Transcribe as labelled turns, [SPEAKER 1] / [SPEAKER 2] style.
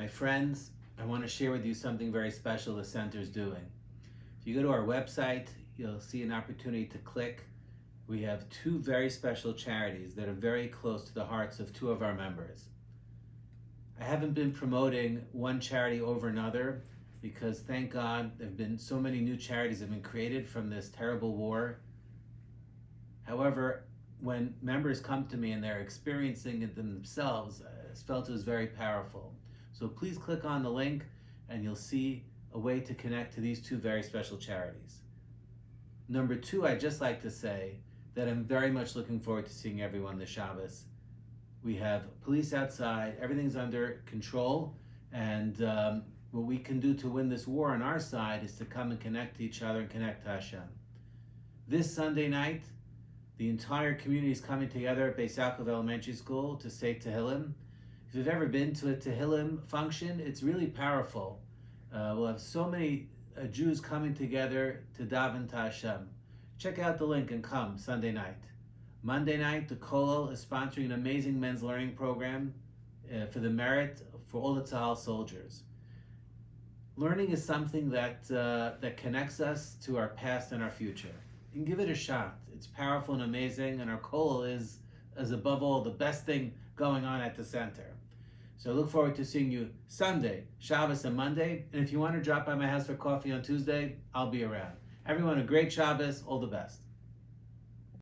[SPEAKER 1] My friends, I want to share with you something very special the center is doing. If you go to our website, you'll see an opportunity to click. We have two very special charities that are very close to the hearts of two of our members. I haven't been promoting one charity over another because, thank God, there have been so many new charities that have been created from this terrible war. However, when members come to me and they're experiencing it themselves, I felt it was very powerful. So please click on the link and you'll see a way to connect to these two very special charities. Number two, I'd just like to say that I'm very much looking forward to seeing everyone this Shabbos. We have police outside, everything's under control, and what we can do to win this war on our side is to come and connect to each other and connect to Hashem. This Sunday night, the entire community is coming together at Beis Yaakov Elementary School to say Tehillim. If you've ever been to a Tehillim function, it's really powerful. We'll have so many Jews coming together to daven to Hashem. Check out the link and come Sunday night. Monday night, the Kollel is sponsoring an amazing men's learning program for the merit for all the Tzahal soldiers. Learning is something that connects us to our past and our future. You can give it a shot. It's powerful and amazing, and our Kollel is above all the best thing going on at the center. So I look forward to seeing you Sunday, Shabbos, and Monday. And if you want to drop by my house for coffee on Tuesday, I'll be around. Everyone, a great Shabbos. All the best.